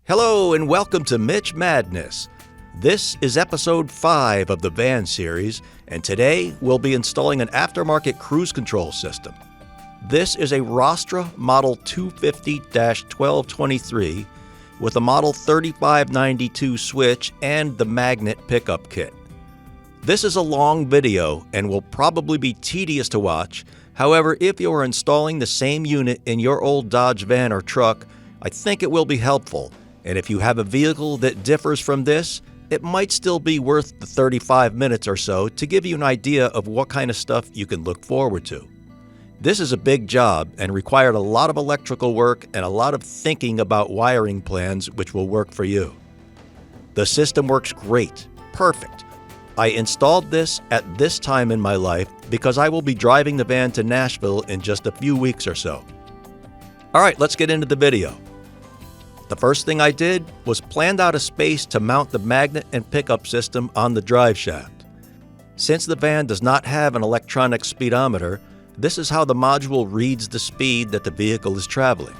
Hello and welcome to Mitch Madness. This is episode 5 of the van series, and today we'll be installing an aftermarket cruise control system. This is a Rostra Model 250-1223 with a Model 3592 switch and the magnet pickup kit. This is a long video and will probably be tedious to watch. However, if you are installing the same unit in your old Dodge van or truck, I think it will be helpful. And if you have a vehicle that differs from this, it might still be worth the 35 minutes or so to give you an idea of what kind of stuff you can look forward to. This is a big job and required a lot of electrical work and a lot of thinking about wiring plans which will work for you. The system works great, perfect. I installed this at this time in my life because I will be driving the van to Nashville in just a few weeks or so. All right, let's get into the video. The first thing I did was planned out a space to mount the magnet and pickup system on the drive shaft. Since the van does not have an electronic speedometer, this is how the module reads the speed that the vehicle is traveling.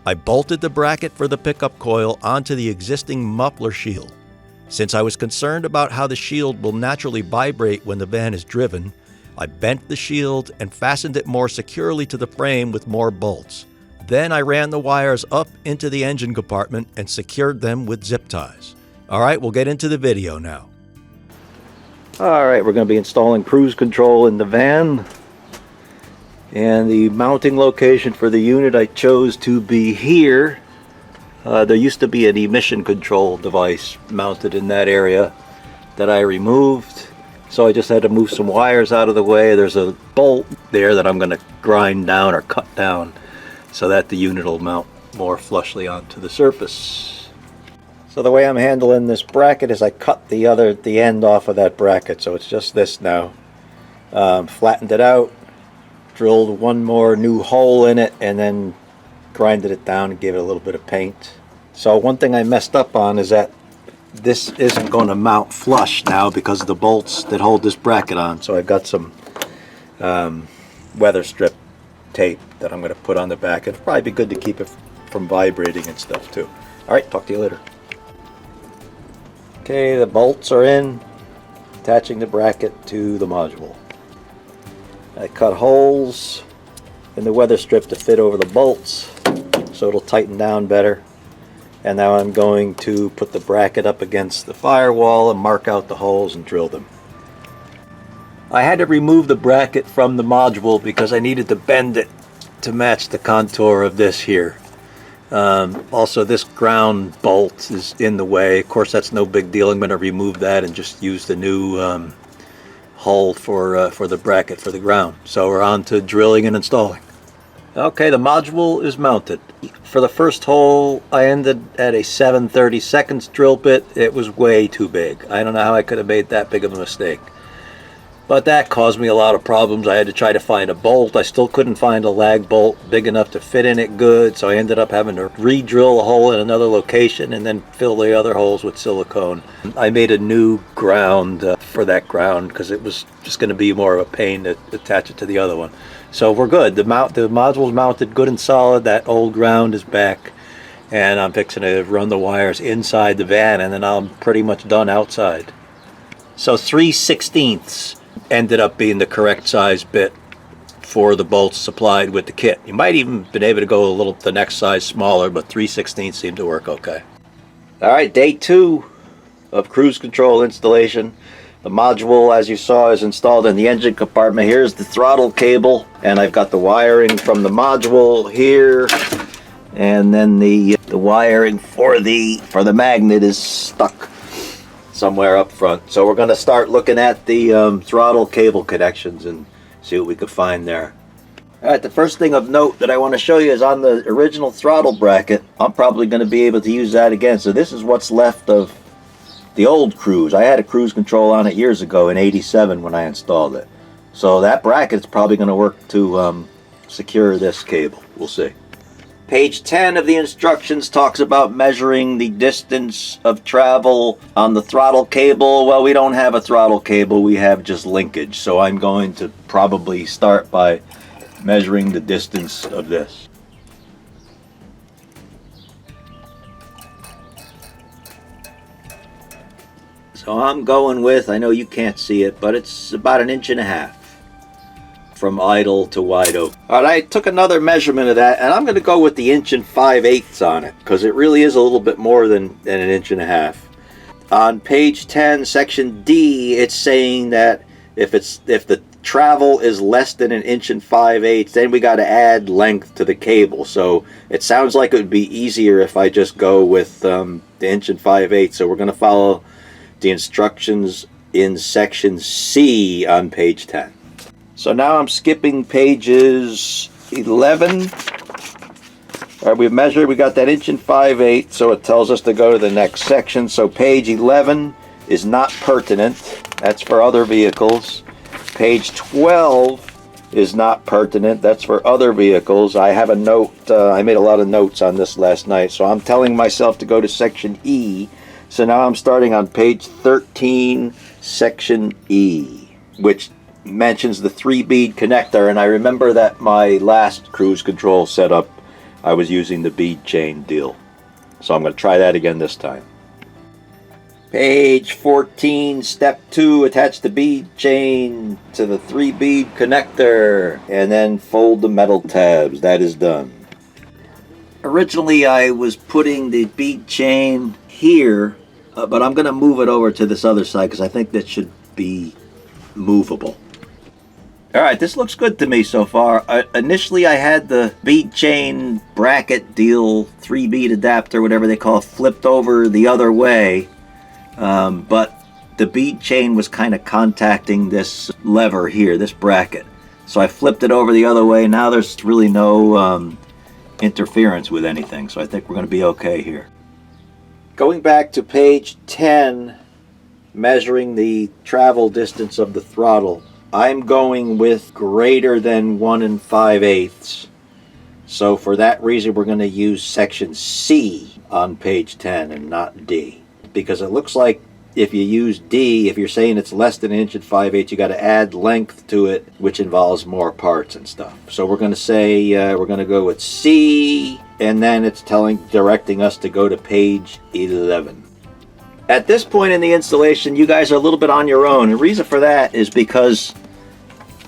I bolted the bracket for the pickup coil onto the existing muffler shield. Since I was concerned about how the shield will naturally vibrate when the van is driven, I bent the shield and fastened it more securely to the frame with more bolts. Then I ran the wires up into the engine compartment and secured them with zip ties. All right, we'll get into the video now. All right, we're going to be installing cruise control in the van. And the mounting location for the unit I chose to be here. There used to be an emission control device mounted in that area that I removed. So I just had to move some wires out of the way. There's a bolt there that I'm going to grind down or cut down, so that the unit will mount more flushly onto the surface. So the way I'm handling this bracket is I cut the end off of that bracket, so it's just this now. Flattened it out, drilled one more new hole in it, and then grinded it down and gave it a little bit of paint. So one thing I messed up on is that this isn't going to mount flush now because of the bolts that hold this bracket on. So I've got some weather strip tape that I'm going to put on the back. It'll probably be good to keep it from vibrating and stuff too. Alright, talk to you later. Okay, the bolts are in, attaching the bracket to the module. I cut holes in the weather strip to fit over the bolts so it'll tighten down better. And now I'm going to put the bracket up against the firewall and mark out the holes and drill them. I had to remove the bracket from the module because I needed to bend it to match the contour of this here. Also, this ground bolt is in the way. Of course, that's no big deal. I'm going to remove that and just use the new hole for the bracket for the ground. So we're on to drilling and installing. Okay, the module is mounted. For the first hole, I ended at a 7/32 drill bit. It was way too big. I don't know how I could have made that big of a mistake. But that caused me a lot of problems. I had to try to find a bolt. I still couldn't find a lag bolt big enough to fit in it good, so I ended up having to re-drill a hole in another location and then fill the other holes with silicone. I made a new ground for that ground because it was just going to be more of a pain to attach it to the other one. So we're good. The module's mounted good and solid. That old ground is back, and I'm fixing to run the wires inside the van, and then I'm pretty much done outside. So 3/16 ended up being the correct size bit for the bolts supplied with the kit. You might even been able to go the next size smaller, but 3/16 seemed to work okay. All right, day 2 of cruise control installation. The module, as you saw, is installed in the engine compartment. Here's the throttle cable, and I've got the wiring from the module here, and then the wiring for the magnet is stuck somewhere up front. So we're going to start looking at the throttle cable connections and see what we can find there. Alright, the first thing of note that I want to show you is on the original throttle bracket. I'm probably going to be able to use that again. So this is what's left of the old cruise. I had a cruise control on it years ago in '87 when I installed it. So that bracket's probably going to work to secure this cable. We'll see. Page 10 of the instructions talks about measuring the distance of travel on the throttle cable. Well, we don't have a throttle cable, we have just linkage. So I'm going to probably start by measuring the distance of this. So I'm going with, I know you can't see it, but it's about 1.5 inches from idle to wide open. All right, I took another measurement of that, and I'm going to go with the 1 5/8 on it, because it really is a little bit more than 1.5 inches. On page 10, section D, it's saying that if the travel is less than 1 5/8 inches, then we got to add length to the cable. So it sounds like it would be easier if I just go with the 1 5/8 inches. So we're going to follow the instructions in section C on page 10. So now I'm skipping pages 11. All right, we've measured, we got that 1 5/8 inches, so it tells us to go to the next section. So page 11 is not pertinent. That's for other vehicles. Page 12 is not pertinent. That's for other vehicles. I have a note. I made a lot of notes on this last night, so I'm telling myself to go to section E. So now I'm starting on page 13, section E, which mentions the 3-bead connector. And I remember that my last cruise control setup, I was using the bead chain deal. So I'm going to try that again this time. Page 14, step 2, attach the bead chain to the 3-bead connector and then fold the metal tabs. That is done. Originally I was putting the bead chain here, but I'm going to move it over to this other side because I think that should be movable. Alright, this looks good to me so far. Initially I had the bead chain bracket deal, 3-bead adapter, whatever they call it, flipped over the other way. But the bead chain was kind of contacting this lever here, this bracket. So I flipped it over the other way. Now there's really no interference with anything. So I think we're going to be okay here. Going back to page 10, measuring the travel distance of the throttle. I'm going with greater than 1 5/8 inches. So for that reason, we're going to use section C on page 10 and not D. Because it looks like if you use D, if you're saying it's less than 1 5/8 inches, you got to add length to it, which involves more parts and stuff. So we're going to say, we're going to go with C, and then it's directing us to go to page 11. At this point in the installation, you guys are a little bit on your own. The reason for that is because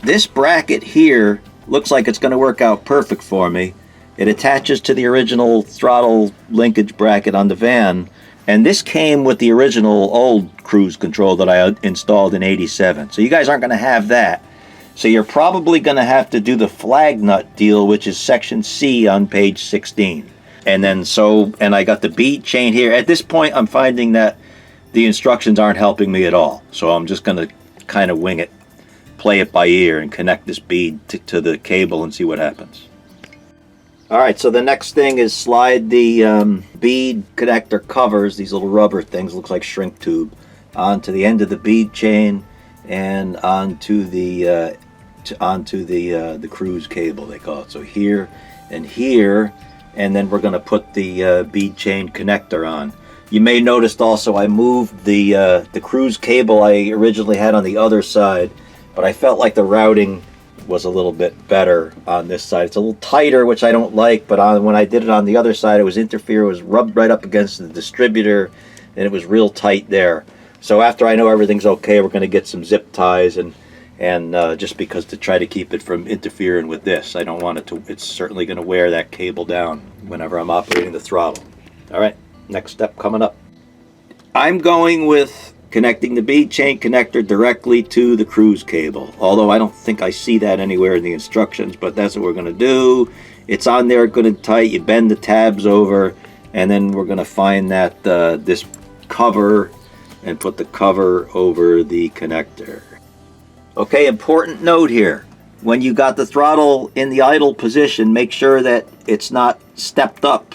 this bracket here looks like it's going to work out perfect for me. It attaches to the original throttle linkage bracket on the van, and this came with the original old cruise control that I installed in '87. So you guys aren't going to have that. So you're probably going to have to do the flag nut deal, which is section C on page 16. And I got the bead chain here. At this point, I'm finding that the instructions aren't helping me at all. So I'm just going to kind of wing it, play it by ear, and connect this bead to the cable and see what happens. Alright, so the next thing is slide the bead connector covers, these little rubber things, looks like shrink tube, onto the end of the bead chain and onto the cruise cable, they call it. So here and here, and then we're going to put the bead chain connector on. You may notice also I moved the cruise cable I originally had on the other side, but I felt like the routing was a little bit better on this side. It's a little tighter, which I don't like, but when I did it on the other side, it was rubbed right up against the distributor, and it was real tight there. So after I know everything's okay, we're going to get some zip ties, and just because to try to keep it from interfering with this. I don't want it to, it's certainly going to wear that cable down whenever I'm operating the throttle. Alright, next step coming up. I'm going with connecting the bead chain connector directly to the cruise cable. Although I don't think I see that anywhere in the instructions, but that's what we're going to do. It's on there good and tight. You bend the tabs over, and then we're going to find that this cover and put the cover over the connector. Okay, important note here. When you got the throttle in the idle position, make sure that it's not stepped up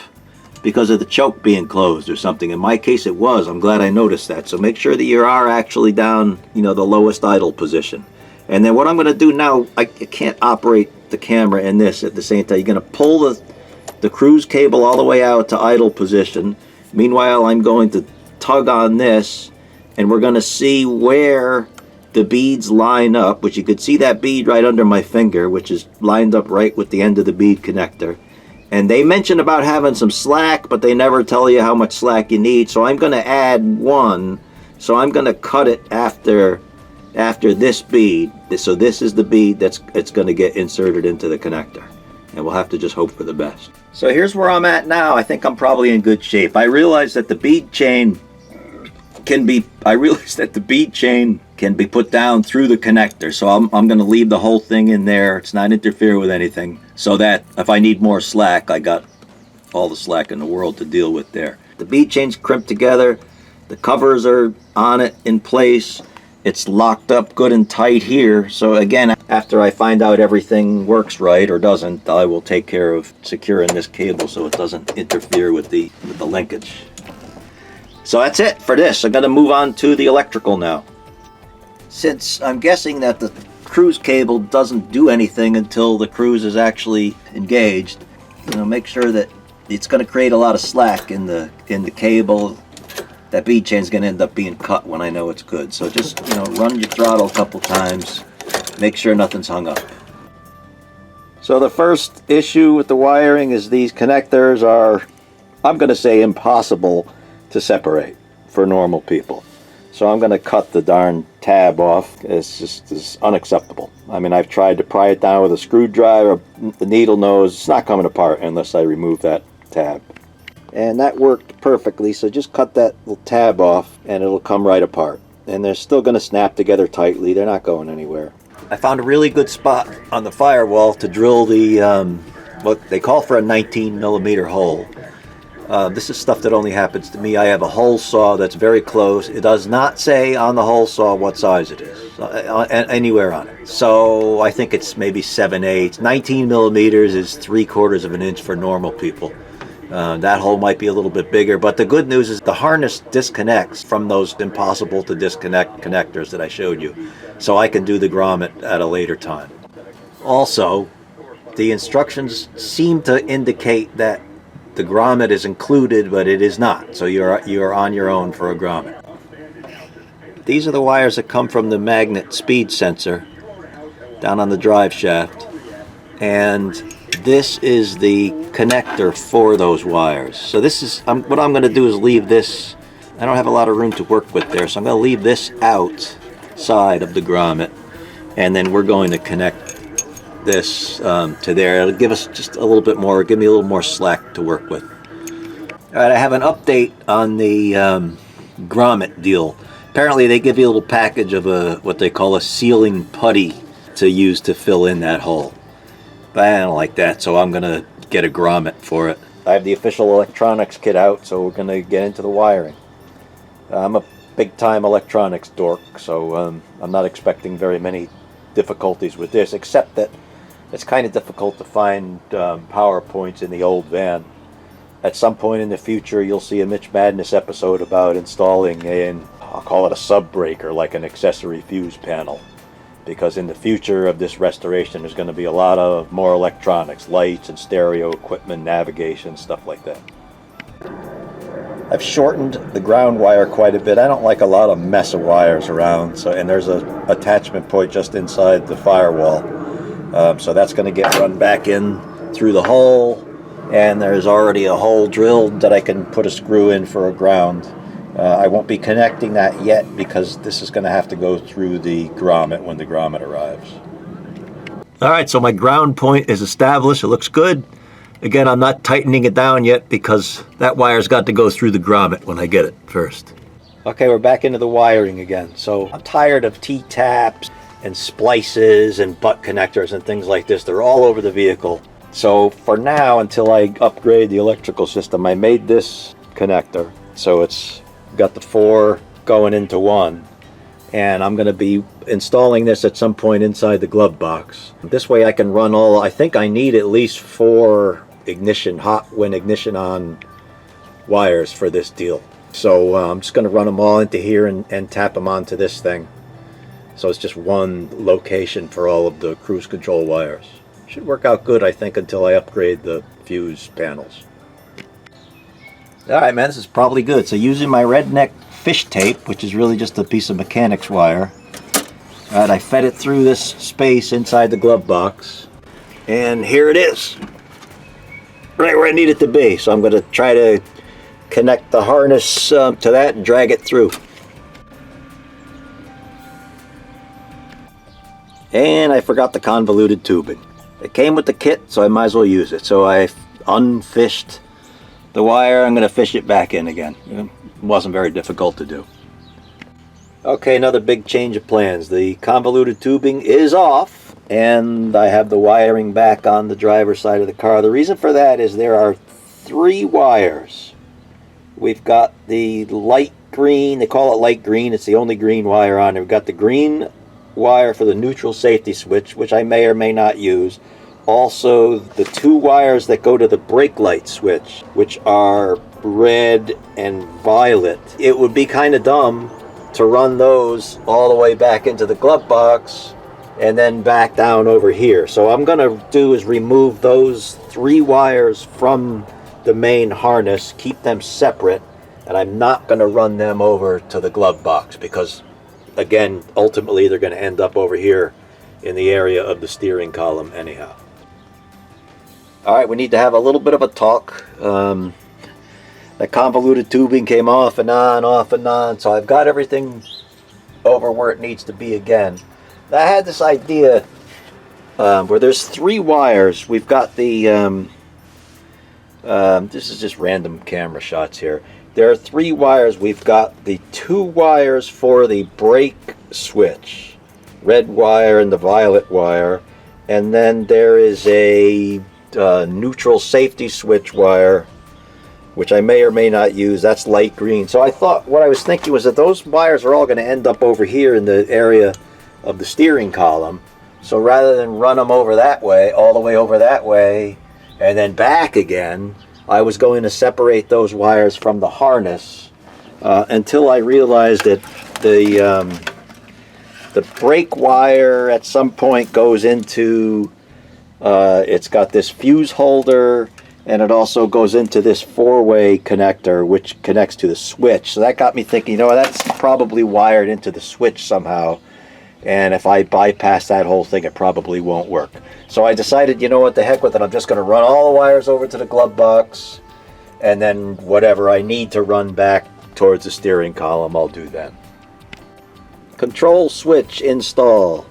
because of the choke being closed or something. In my case it was. I'm glad I noticed that. So make sure that you are actually down, the lowest idle position. And then what I'm going to do now, I can't operate the camera and this at the same time. You're going to pull the cruise cable all the way out to idle position. Meanwhile, I'm going to tug on this, and we're going to see where the beads line up, which you could see that bead right under my finger, which is lined up right with the end of the bead connector. And they mention about having some slack, but they never tell you how much slack you need. So I'm going to add 1 So I'm going to cut it after this bead. So this is the bead it's going to get inserted into the connector. And we'll have to just hope for the best. So here's where I'm at now. I think I'm probably in good shape. I realize that the bead chain can be put down through the connector. So I'm going to leave the whole thing in there. It's not interfere with anything. So that if I need more slack, I got all the slack in the world to deal with there. The bead chain's crimped together. The covers are on it in place. It's locked up good and tight here. So again, after I find out everything works right or doesn't, I will take care of securing this cable so it doesn't interfere with the linkage. So that's it for this. I'm going to move on to the electrical now. Since I'm guessing that the cruise cable doesn't do anything until the cruise is actually engaged, make sure that it's going to create a lot of slack in the cable. That bead chain is going to end up being cut when I know it's good. So just run your throttle a couple times, make sure nothing's hung up. So the first issue with the wiring is these connectors are, I'm going to say, impossible to separate for normal people. So I'm going to cut the darn tab off. It's unacceptable. I mean, I've tried to pry it down with a screwdriver, the needle nose, it's not coming apart unless I remove that tab. And that worked perfectly, so just cut that little tab off and it'll come right apart. And they're still going to snap together tightly, they're not going anywhere. I found a really good spot on the firewall to drill the, what they call for a 19mm hole. This is stuff that only happens to me. I have a hole saw that's very close. It does not say on the hole saw what size it is, anywhere on it. So I think it's maybe 7/8. 19mm is 3/4 of an inch for normal people. That hole might be a little bit bigger, but the good news is the harness disconnects from those impossible to disconnect connectors that I showed you. So I can do the grommet at a later time. Also, the instructions seem to indicate that the grommet is included, but it is not. So you're on your own for a grommet. These are the wires that come from the magnet speed sensor down on the drive shaft. And this is the connector for those wires. So this is, what I'm going to do is leave this, I don't have a lot of room to work with there, so I'm going to leave this outside of the grommet, and then we're going to connect this to there. It'll give us just a little bit more, give me a little more slack to work with. Alright, I have an update on the grommet deal. Apparently they give you a little package of what they call a sealing putty to use to fill in that hole. But I don't like that, so I'm going to get a grommet for it. I have the official electronics kit out, so we're going to get into the wiring. I'm a big-time electronics dork, so I'm not expecting very many difficulties with this, except that it's kind of difficult to find power points in the old van. At some point in the future, you'll see a Mitch Madness episode about installing I'll call it a sub-breaker, like an accessory fuse panel. Because in the future of this restoration, there's going to be a lot of more electronics, lights and stereo equipment, navigation, stuff like that. I've shortened the ground wire quite a bit. I don't like a lot of mess of wires around, and there's an attachment point just inside the firewall. So that's going to get run back in through the hole, and there's already a hole drilled that I can put a screw in for a ground. I won't be connecting that yet because this is going to have to go through the grommet when the grommet arrives. Alright, so my ground point is established. It looks good. Again, I'm not tightening it down yet because that wire's got to go through the grommet when I get it first. Okay, we're back into the wiring again. So I'm tired of T-taps and splices and butt connectors and things like this. They're all over the vehicle. So for now, until I upgrade the electrical system, I made this connector. So it's got the 4 going into 1, and I'm going to be installing this at some point inside the glove box. This way I can run I think I need at least 4 hot when ignition on wires for this deal. So I'm just going to run them all into here and tap them onto this thing. So it's just one location for all of the cruise control wires. Should work out good, I think, until I upgrade the fuse panels. Alright, man, this is probably good. So using my redneck fish tape, which is really just a piece of mechanics wire, alright, I fed it through this space inside the glove box, and here it is, right where I need it to be. So I'm going to try to connect the harness to that and drag it through. And I forgot the convoluted tubing. It came with the kit, so I might as well use it. So I unfished the wire. I'm going to fish it back in again. It wasn't very difficult to do. Okay, another big change of plans. The convoluted tubing is off, and I have the wiring back on the driver's side of the car. The reason for that is there are 3 wires. We've got the light green, they call it light green, it's the only green wire on there. We've got the green wire for the neutral safety switch, which I may or may not use. Also, the 2 wires that go to the brake light switch, which are red and violet. It would be kind of dumb to run those all the way back into the glove box and then back down over here. So I'm going to do is remove those 3 wires from the main harness, keep them separate, and I'm not going to run them over to the glove box because, again, ultimately they're going to end up over here in the area of the steering column anyhow. Alright, we need to have a little bit of a talk. That convoluted tubing came off and on, so I've got everything over where it needs to be again. I had this idea where there's 3 wires. We've got the this is just random camera shots here. There are 3 wires. We've got the 2 wires for the brake switch, red wire and the violet wire, and then there is a neutral safety switch wire, which I may or may not use. That's light green. So I thought, what I was thinking was that those wires are all going to end up over here in the area of the steering column. So rather than run them over that way, all the way over that way, and then back again, I was going to separate those wires from the harness until I realized that the brake wire at some point goes into, it's got this fuse holder, and it also goes into this 4-way connector, which connects to the switch. So that got me thinking, you know, that's probably wired into the switch somehow, and if I bypass that whole thing, it probably won't work. So I decided, you know what, the heck with it, I'm just going to run all the wires over to the glove box, and then whatever I need to run back towards the steering column, I'll do then. Control switch install.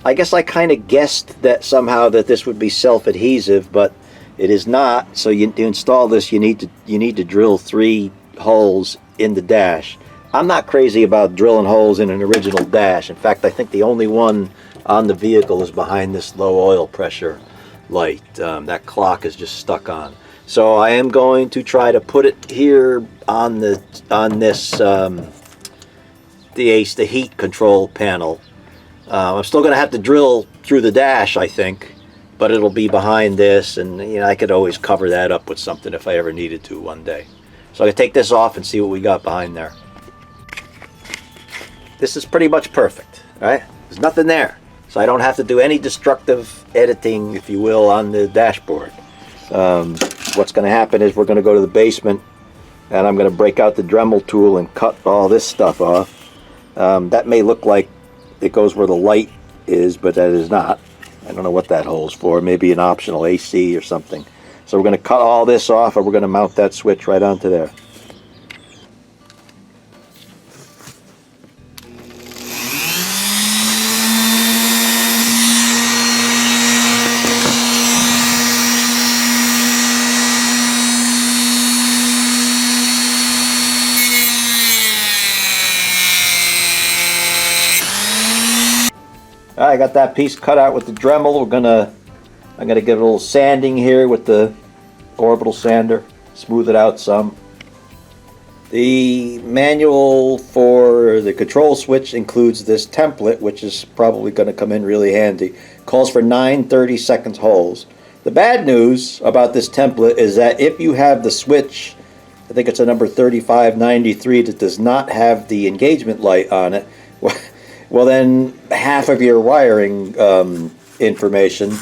I guess I kind of guessed that somehow that this would be self-adhesive, but it is not. So to install this, you need to drill 3 holes in the dash. I'm not crazy about drilling holes in an original dash. In fact, I think the only one on the vehicle is behind this low oil pressure light. That clock is just stuck on. So I am going to try to put it here on this the heat control panel. I'm still going to have to drill through the dash, I think, but it'll be behind this, and you know, I could always cover that up with something if I ever needed to one day. So I'm going to take this off and see what we got behind there. This is pretty much perfect, right? There's nothing there, so I don't have to do any destructive editing, if you will, on the dashboard. What's going to happen is we're going to go to the basement, and I'm going to break out the Dremel tool and cut all this stuff off. That may look like it goes where the light is, but that is not. I don't know what that hole's for. Maybe an optional AC or something. So we're going to cut all this off, and we're going to mount that switch right onto there. I got that piece cut out with the Dremel. I'm gonna give it a little sanding here with the orbital sander, smooth it out some. The manual for the control switch includes this template, which is probably going to come in really handy. Calls for 9 30-second holes. The bad news about this template is that if you have the switch, I think it's a number 3593, that does not have the engagement light on it, well then half of your wiring information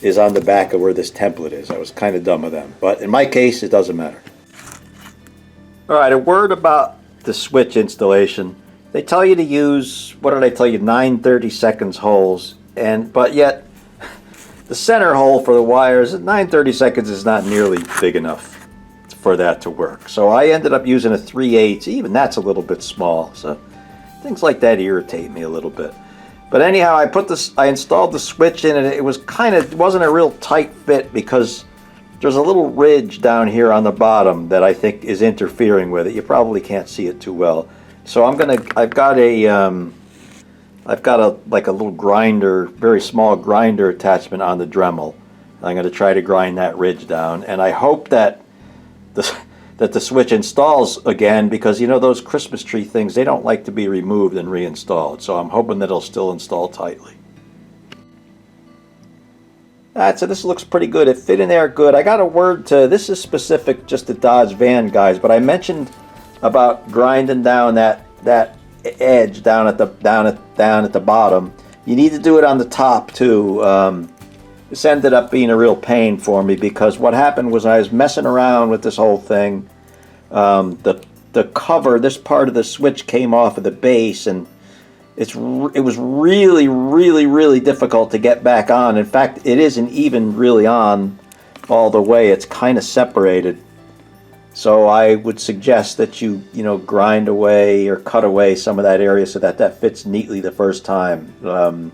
is on the back of where this template is. I was kind of dumb with them, but in my case it doesn't matter. Alright, a word about the switch installation. They tell you to use, what did I tell you, 9 30-second holes, but yet the center hole for the wires, 9 30-seconds is not nearly big enough for that to work. So I ended up using a 3/8, even that's a little bit small, so things like that irritate me a little bit. But anyhow, I installed the switch in, and it wasn't a real tight fit because there's a little ridge down here on the bottom that I think is interfering with it. You probably can't see it too well. So I've got like a little grinder, very small grinder attachment on the Dremel. I'm going to try to grind that ridge down, and I hope that the switch installs again, because you know those Christmas tree things, they don't like to be removed and reinstalled. So I'm hoping that it'll still install tightly. Alright, so this looks pretty good. It fit in there good. I got a word to, this is specific just to Dodge van guys, but I mentioned about grinding down that edge down at the bottom. You need to do it on the top too. This ended up being a real pain for me, because what happened was I was messing around with this whole thing. The cover, this part of the switch came off of the base, and it was really difficult to get back on. In fact, it isn't even really on all the way. It's kind of separated. So I would suggest that you grind away or cut away some of that area so that fits neatly the first time. I'm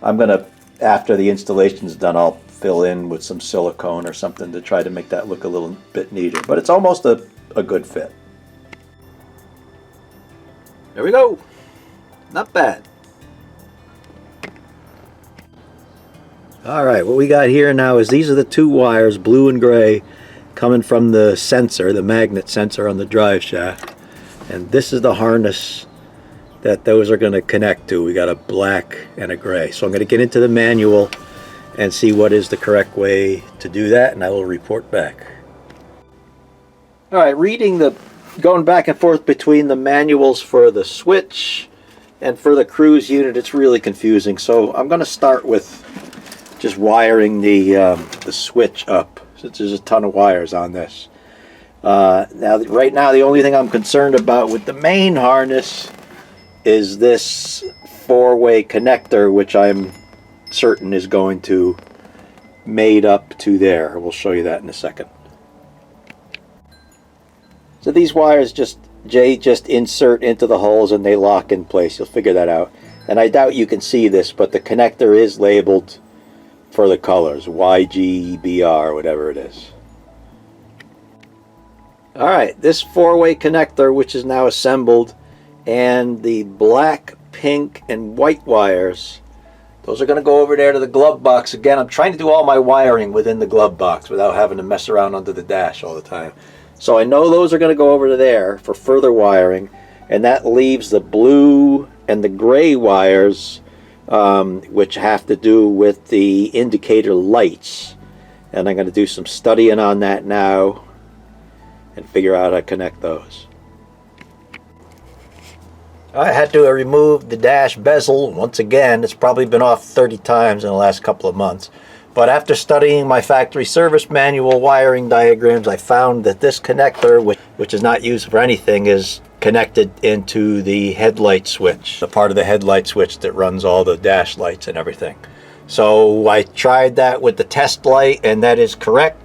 gonna, after the installation's done, I'll fill in with some silicone or something to try to make that look a little bit neater. But it's almost a good fit. There we go. Not bad. Alright, what we got here now is these are the two wires, blue and gray, coming from the sensor, the magnet sensor on the drive shaft. And this is the harness that those are going to connect to. We got a black and a gray. So I'm going to get into the manual and see what is the correct way to do that, and I will report back. Alright, going back and forth between the manuals for the switch and for the cruise unit, it's really confusing. So I'm going to start with just wiring the switch up, since there's a ton of wires on this. Right now, the only thing I'm concerned about with the main harness is this four-way connector, which I'm certain is going to mate up to there. We'll show you that in a second. So these wires just insert into the holes and they lock in place. You'll figure that out. And I doubt you can see this, but the connector is labeled for the colors, YGBR, whatever it is. Alright, this four-way connector, which is now assembled, and the black, pink, and white wires, those are going to go over there to the glove box. Again, I'm trying to do all my wiring within the glove box without having to mess around under the dash all the time. So I know those are going to go over to there for further wiring, and that leaves the blue and the gray wires, which have to do with the indicator lights. And I'm going to do some studying on that now and figure out how to connect those. I had to remove the dash bezel once again. It's probably been off 30 times in the last couple of months. But after studying my factory service manual wiring diagrams, I found that this connector, which is not used for anything, is connected into the headlight switch, the part of the headlight switch that runs all the dash lights and everything. So I tried that with the test light, and that is correct.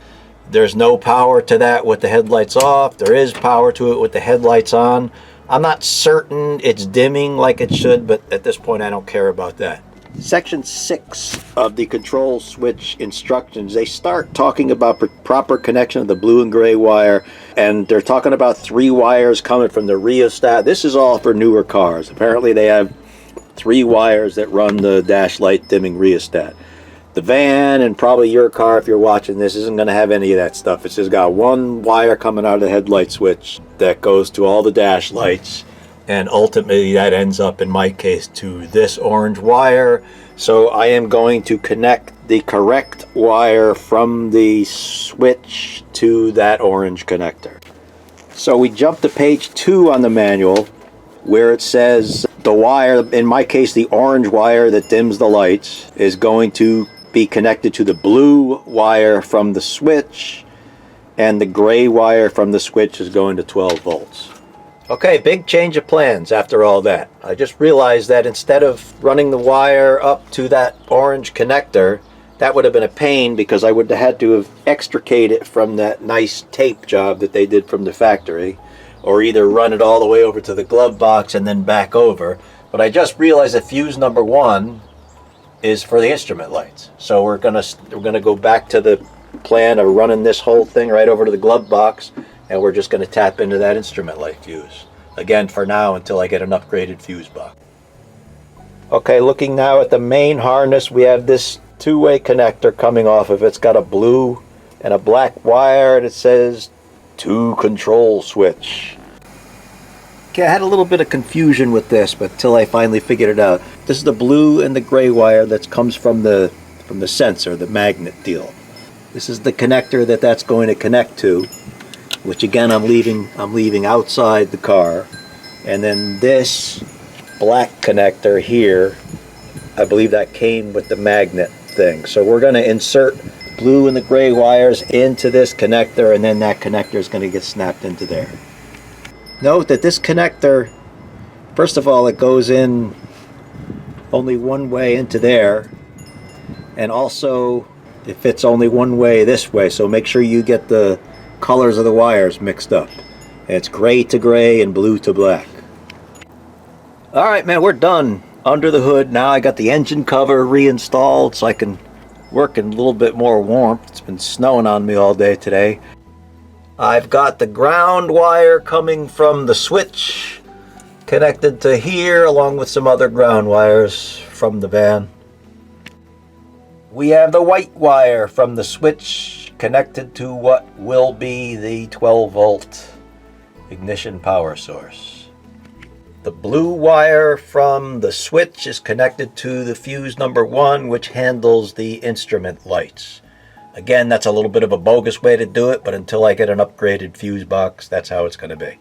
There's no power to that with the headlights off. There is power to it with the headlights on. I'm not certain it's dimming like it should, but at this point I don't care about that. Section 6 of the control switch instructions, they start talking about proper connection of the blue and gray wire, and they're talking about 3 wires coming from the rheostat. This is all for newer cars. Apparently they have 3 wires that run the dash light dimming rheostat. The van, and probably your car if you're watching this, isn't going to have any of that stuff. It's just got 1 wire coming out of the headlight switch that goes to all the dash lights, and ultimately that ends up, in my case, to this orange wire. So I am going to connect the correct wire from the switch to that orange connector. So we jump to page 2 on the manual, where it says the wire, in my case the orange wire that dims the lights, is going to be connected to the blue wire from the switch, and the gray wire from the switch is going to 12 volts. Okay, big change of plans after all that. I just realized that instead of running the wire up to that orange connector, that would have been a pain, because I would have had to have extricated it from that nice tape job that they did from the factory, or either run it all the way over to the glove box and then back over. But I just realized that fuse number 1 is for the instrument lights. So we're gonna go back to the plan of running this whole thing right over to the glove box, and we're just gonna tap into that instrument light fuse. Again, for now, until I get an upgraded fuse box. Okay, looking now at the main harness, we have this two-way connector coming off of it. It's got a blue and a black wire, and it says to control switch. Okay, I had a little bit of confusion with this, but until I finally figured it out. This is the blue and the gray wire that comes from the sensor, the magnet deal. This is the connector that's going to connect to, which again I'm leaving outside the car. And then this black connector here, I believe that came with the magnet thing. So we're going to insert blue and the gray wires into this connector, and then that connector is going to get snapped into there. Note that this connector, first of all, it goes in only one way into there, and also it fits only one way this way, so make sure you get the colors of the wires mixed up. And it's gray to gray and blue to black. Alright man, we're done under the hood. Now I got the engine cover reinstalled so I can work in a little bit more warmth. It's been snowing on me all day today. I've got the ground wire coming from the switch connected to here, along with some other ground wires from the van. We have the white wire from the switch connected to what will be the 12-volt ignition power source. The blue wire from the switch is connected to the fuse number 1, which handles the instrument lights. Again, that's a little bit of a bogus way to do it, but until I get an upgraded fuse box, that's how it's going to be.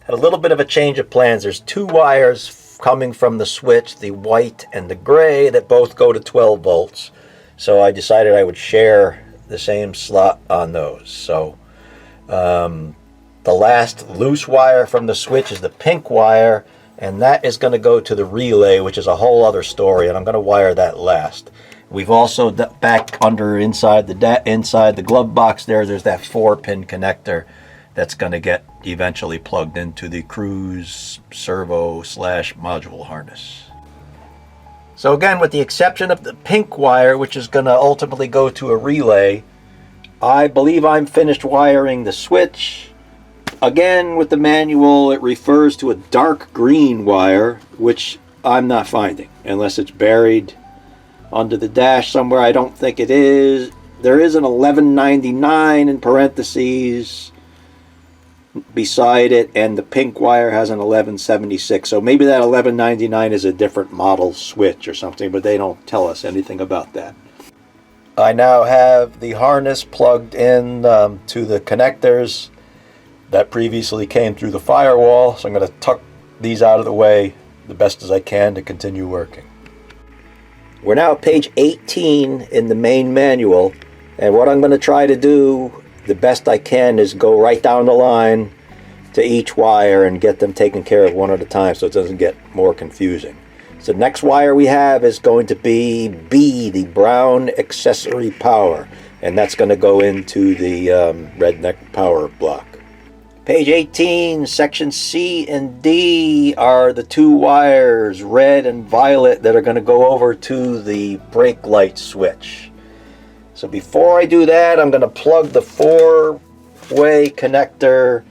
Had a little bit of a change of plans. There's 2 wires coming from the switch, the white and the gray, that both go to 12 volts. So I decided I would share the same slot on those. So the last loose wire from the switch is the pink wire, and that is going to go to the relay, which is a whole other story, and I'm going to wire that last. We've also back under inside the glove box there's that 4-pin connector that's going to get eventually plugged into the cruise servo / module harness. So again, with the exception of the pink wire, which is going to ultimately go to a relay, I believe I'm finished wiring the switch. Again, with the manual, it refers to a dark green wire, which I'm not finding unless it's buried under the dash somewhere. I don't think it is. There is an 1199 in parentheses beside it, and the pink wire has an 1176. So maybe that 1199 is a different model switch or something, but they don't tell us anything about that. I now have the harness plugged in to the connectors that previously came through the firewall, so I'm going to tuck these out of the way the best as I can to continue working. We're now at page 18 in the main manual, and what I'm going to try to do the best I can is go right down the line to each wire and get them taken care of one at a time so it doesn't get more confusing. So the next wire we have is going to be B, the brown accessory power, and that's going to go into the redneck power block. Page 18, section C and D are the 2 wires, red and violet, that are going to go over to the brake light switch. So before I do that, I'm going to plug the 4-way connector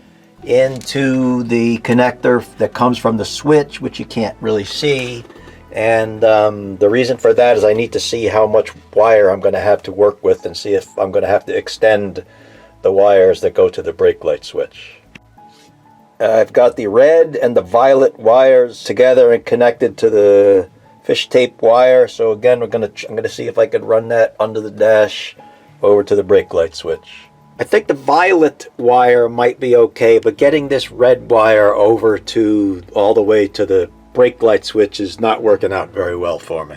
into the connector that comes from the switch, which you can't really see. And the reason for that is I need to see how much wire I'm going to have to work with and see if I'm going to have to extend the wires that go to the brake light switch. I've got the red and the violet wires together and connected to the fish tape wire. So again, I'm gonna see if I can run that under the dash over to the brake light switch. I think the violet wire might be okay, but getting this red wire over to all the way to the brake light switch is not working out very well for me.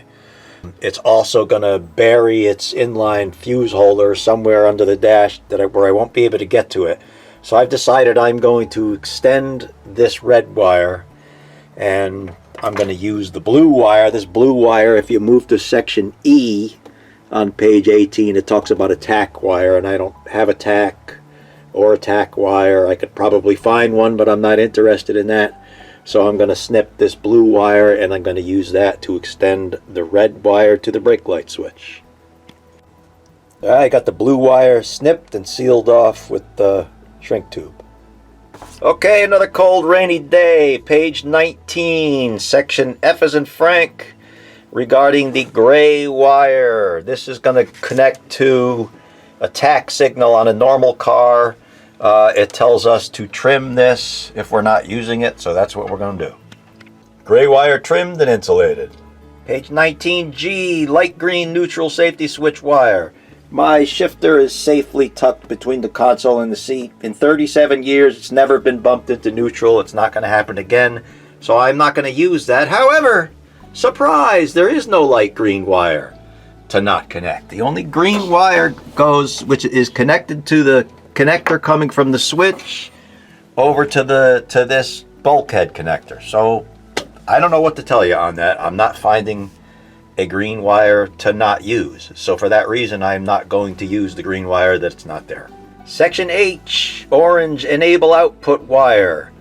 It's also gonna bury its inline fuse holder somewhere under the dash where I won't be able to get to it. So I've decided I'm going to extend this red wire, and I'm going to use the blue wire. This blue wire, if you move to section E on page 18, it talks about a tack wire, and I don't have a tack or a tack wire. I could probably find one, but I'm not interested in that. So I'm going to snip this blue wire, and I'm going to use that to extend the red wire to the brake light switch. Alright, I got the blue wire snipped and sealed off with the shrink tube. Okay, another cold rainy day. Page 19, section F as in Frank, regarding the gray wire. This is going to connect to a tack signal on a normal car. It tells us to trim this if we're not using it, so that's what we're going to do. Gray wire trimmed and insulated. Page 19G, light green neutral safety switch wire. My shifter is safely tucked between the console and the seat. In 37 years, it's never been bumped into neutral. It's not going to happen again, so I'm not going to use that. However, surprise, there is no light green wire to not connect. The only green wire goes, which is connected to the connector coming from the switch over to this bulkhead connector. So I don't know what to tell you on that. I'm not finding a green wire to not use. So for that reason, I'm not going to use the green wire that's not there. Section H, orange enable output wire.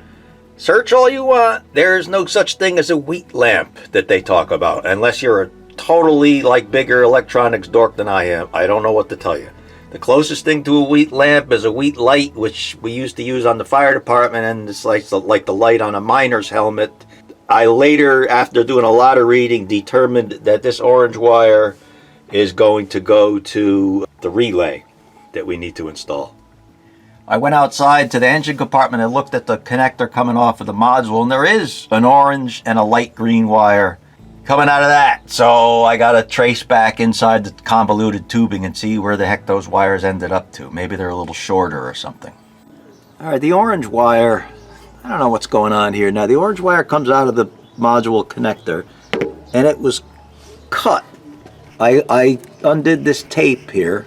Search all you want. There's no such thing as a wheat lamp that they talk about, unless you're a totally bigger electronics dork than I am. I don't know what to tell you. The closest thing to a wheat lamp is a wheat light, which we used to use on the fire department, and it's like the light on a miner's helmet. I later, after doing a lot of reading, determined that this orange wire is going to go to the relay that we need to install. I went outside to the engine compartment and looked at the connector coming off of the module, and there is an orange and a light green wire coming out of that. So I got to trace back inside the convoluted tubing and see where the heck those wires ended up to. Maybe they're a little shorter or something. All right, the orange wire, I don't know what's going on here. Now, the orange wire comes out of the module connector, and it was cut. I undid this tape here,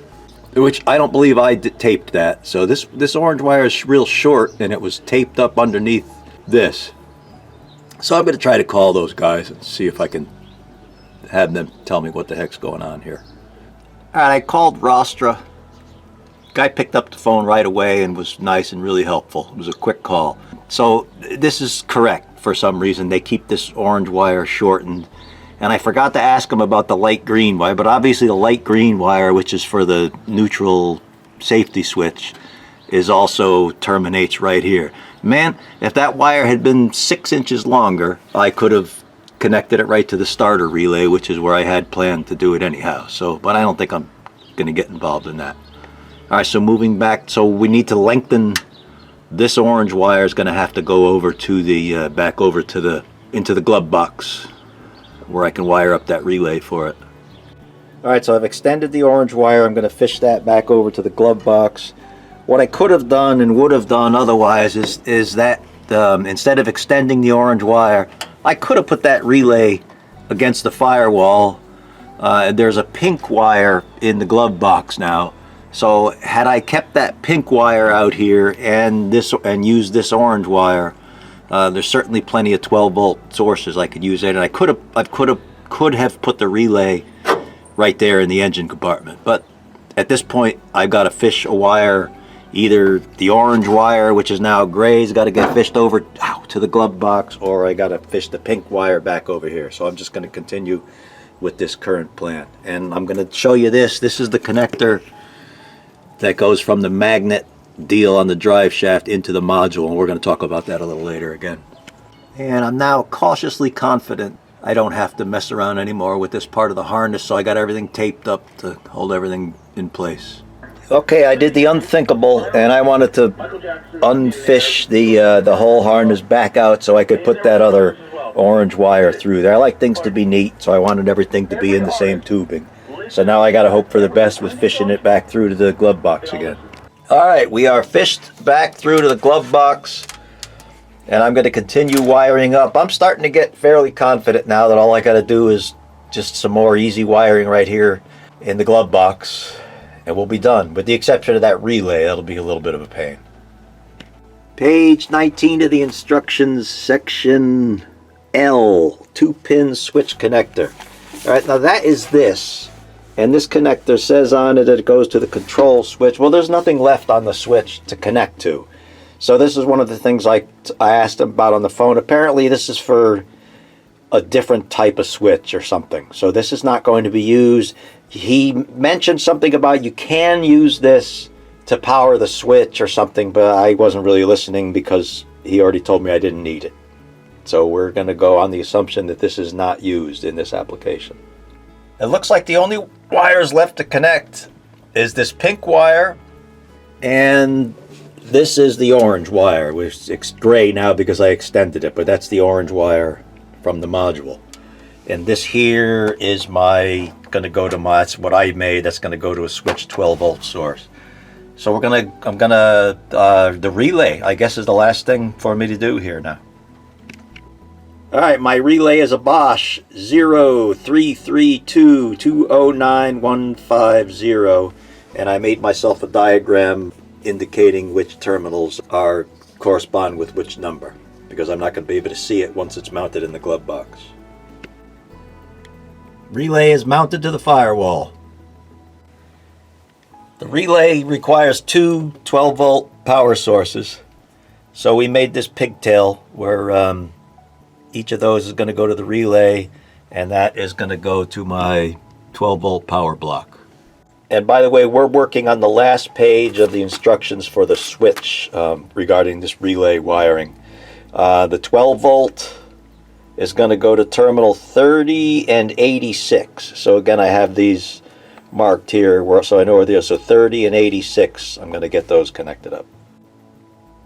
which I don't believe I taped that. So this orange wire is real short, and it was taped up underneath this. So I'm going to try to call those guys and see if I can have them tell me what the heck's going on here. All right, I called Rostra. Guy picked up the phone right away and was nice and really helpful. It was a quick call. So this is correct for some reason. They keep this orange wire shortened. And I forgot to ask him about the light green wire, but obviously the light green wire, which is for the neutral safety switch, is also terminates right here. Man, if that wire had been 6 inches longer, I could have connected it right to the starter relay, which is where I had planned to do it anyhow. So, but I don't think I'm going to get involved in that. All right, so moving back, so we need to lengthen this orange wire. Is going to have to go over to the back over to the into the glove box where I can wire up that relay for it. All right, so I've extended the orange wire. I'm going to fish that back over to the glove box. What I could have done and would have done otherwise is that instead of extending the orange wire, I could have put that relay against the firewall. There's a pink wire in the glove box now. So had I kept that pink wire out here and used this orange wire, there's certainly plenty of 12-volt sources I could use there, and I could have put the relay right there in the engine compartment. But at this point, I've got to fish a wire. Either the orange wire, which is now gray, has got to get fished over to the glove box, or I got to fish the pink wire back over here. So I'm just going to continue with this current plan, and I'm going to show you this. This is the connector that goes from the magnet deal on the drive shaft into the module, and we're going to talk about that a little later again. And I'm now cautiously confident I don't have to mess around anymore with this part of the harness, so I got everything taped up to hold everything in place. Okay, I did the unthinkable, and I wanted to unfish the whole harness back out so I could put that other orange wire through there. I like things to be neat, so I wanted everything to be in the same tubing. So now I got to hope for the best with fishing it back through to the glove box again. All right, we are fished back through to the glove box, and I'm going to continue wiring up. I'm starting to get fairly confident now that all I got to do is just some more easy wiring right here in the glove box, and we'll be done. With the exception of that relay, that'll be a little bit of a pain. Page 19 of the instructions, section L, 2-pin switch connector. All right, now that is this. And this connector says on it that it goes to the control switch. Well, there's nothing left on the switch to connect to. So this is one of the things I asked him about on the phone. Apparently this is for a different type of switch or something. So this is not going to be used. He mentioned something about you can use this to power the switch or something, but I wasn't really listening because he already told me I didn't need it. So we're going to go on the assumption that this is not used in this application. It looks like the only wires left to connect is this pink wire, and this is the orange wire, which is gray now because I extended it, but that's the orange wire from the module. And this here is that's what I made, that's going to go to a switch 12 volt source. So the relay, I guess, is the last thing for me to do here now. Alright, my relay is a Bosch 0332209150, and I made myself a diagram indicating which terminals correspond with which number, because I'm not going to be able to see it once it's mounted in the glove box. Relay is mounted to the firewall. The relay requires two 12 volt power sources, so we made this pigtail where each of those is going to go to the relay, and that is going to go to my 12 volt power block. And by the way, we're working on the last page of the instructions for the switch regarding this relay wiring. The 12 volt is going to go to terminal 30 and 86. So again, I have these marked here so I know where they are. So 30 and 86, I'm going to get those connected up.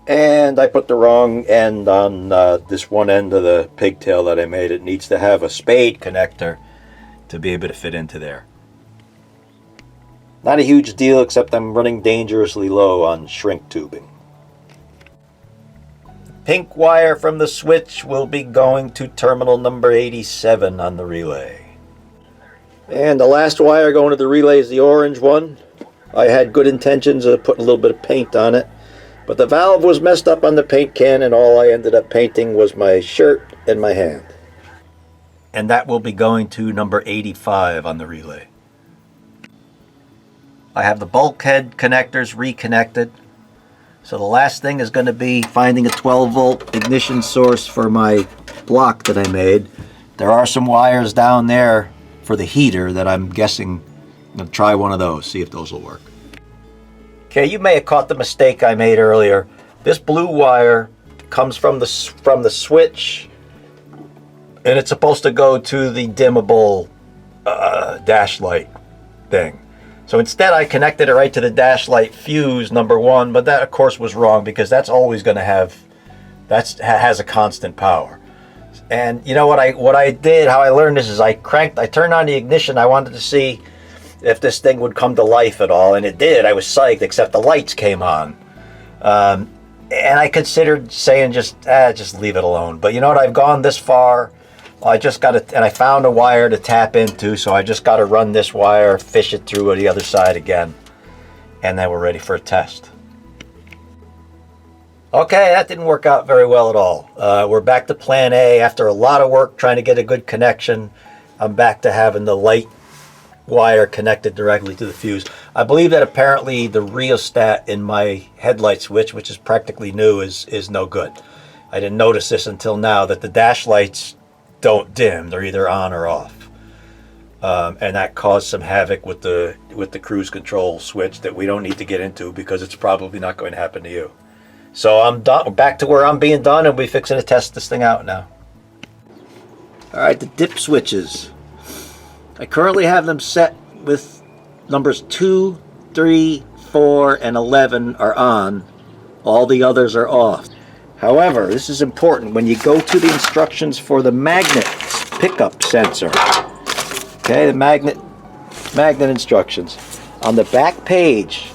And I put the wrong end on this one end of the pigtail that I made. It needs to have a spade connector to be able to fit into there. Not a huge deal, except I'm running dangerously low on shrink tubing. The pink wire from the switch will be going to terminal number 87 on the relay. And the last wire going to the relay is the orange one. I had good intentions of putting a little bit of paint on it, but the valve was messed up on the paint can, and all I ended up painting was my shirt and my hand. And that will be going to number 85 on the relay. I have the bulkhead connectors reconnected. So the last thing is going to be finding a 12 volt ignition source for my block that I made. There are some wires down there for the heater that I'm guessing I'm going to try one of those, see if those will work. Okay, you may have caught the mistake I made earlier. This blue wire comes from the switch, and it's supposed to go to the dimmable dash light thing. So instead I connected it right to the dash light fuse number 1, but that of course was wrong because that's always going to has a constant power. And you know what I did, how I learned this is I turned on the ignition. I wanted to see if this thing would come to life at all, and it did. I was psyched, except the lights came on. And I considered saying just leave it alone. But you know what, I've gone this far. I just got to, and I found a wire to tap into, so I just got to run this wire, fish it through the other side again, and then we're ready for a test. Okay, that didn't work out very well at all. We're back to plan A. After a lot of work trying to get a good connection, I'm back to having the light wire connected directly to the fuse. I believe that apparently the rheostat in my headlight switch, which is practically new, is no good. I didn't notice this until now, that the dash lights don't dim. They're either on or off. And that caused some havoc with the cruise control switch that we don't need to get into because it's probably not going to happen to you. So I'm done, back to where I'm being done, and we're fixing to test this thing out now. Alright, the dip switches. I currently have them set with numbers 2, 3, 4, and 11 are on. All the others are off. However, this is important. When you go to the instructions for the magnet pickup sensor, okay, the magnet instructions, on the back page,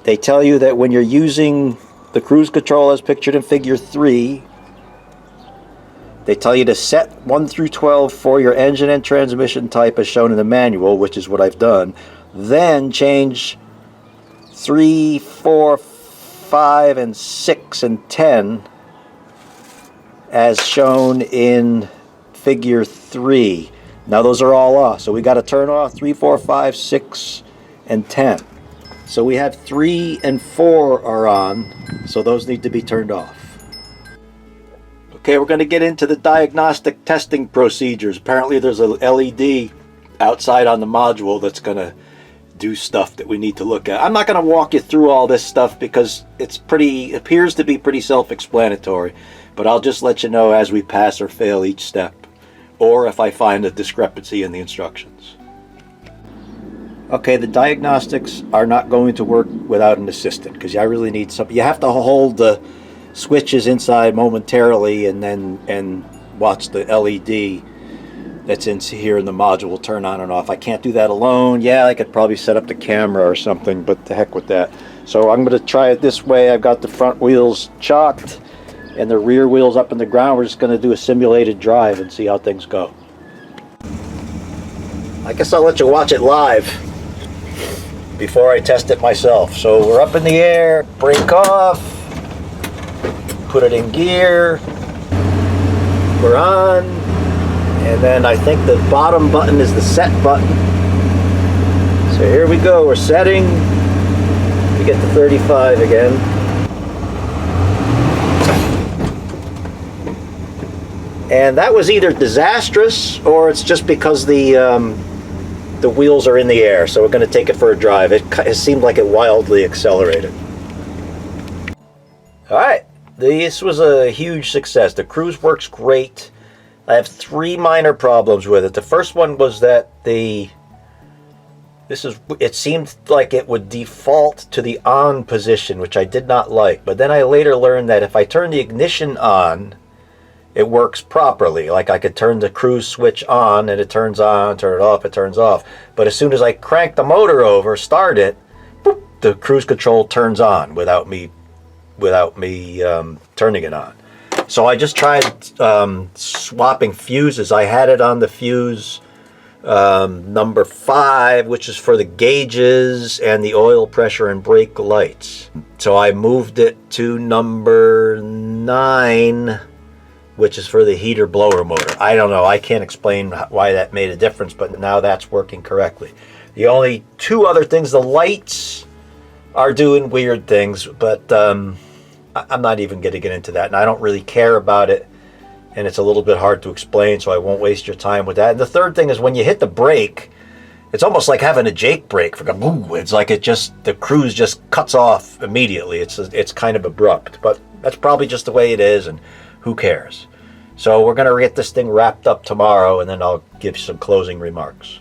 they tell you that when you're using the cruise control as pictured in figure 3, they tell you to set 1 through 12 for your engine and transmission type as shown in the manual, which is what I've done. Then change 3, 4, 5, and 6, and 10 as shown in figure 3. Now those are all off, so we got to turn off 3, 4, 5, 6, and 10. So we have 3 and 4 are on, so those need to be turned off. Okay, we're going to get into the diagnostic testing procedures. Apparently there's a LED outside on the module that's going to do stuff that we need to look at. I'm not going to walk you through all this stuff because it appears to be pretty self-explanatory, but I'll just let you know as we pass or fail each step, or if I find a discrepancy in the instructions. Okay, the diagnostics are not going to work without an assistant because I really need something. You have to hold the switches inside momentarily and watch the LED that's in here in the module turn on and off. I can't do that alone. Yeah, I could probably set up the camera or something, but the heck with that. So I'm going to try it this way. I've got the front wheels chocked and the rear wheels up in the ground. We're just going to do a simulated drive and see how things go. I guess I'll let you watch it live before I test it myself. So we're up in the air, brake off, put it in gear, we're on, and then I think the bottom button is the set button. So here we go, we're setting, we get to 35 again. And that was either disastrous or it's just because the wheels are in the air, so we're going to take it for a drive. It seemed like it wildly accelerated. Alright, this was a huge success. The cruise works great. I have 3 minor problems with it. The first one was that it seemed like it would default to the on position, which I did not like. But then I later learned that if I turn the ignition on, it works properly. Like I could turn the cruise switch on and it turns on, turn it off, it turns off. But as soon as I crank the motor over, start it, boop, the cruise control turns on without me turning it on. So I just tried swapping fuses. I had it on the fuse number 5, which is for the gauges and the oil pressure and brake lights. So I moved it to number 9, which is for the heater blower motor. I don't know, I can't explain why that made a difference, but now that's working correctly. The only 2 other things, the lights are doing weird things, but I'm not even going to get into that, and I don't really care about it, and it's a little bit hard to explain, so I won't waste your time with that. And the third thing is when you hit the brake, it's almost like having a Jake brake. It's like the cruise just cuts off immediately. It's kind of abrupt, but that's probably just the way it is, and who cares? So we're going to get this thing wrapped up tomorrow, and then I'll give you some closing remarks.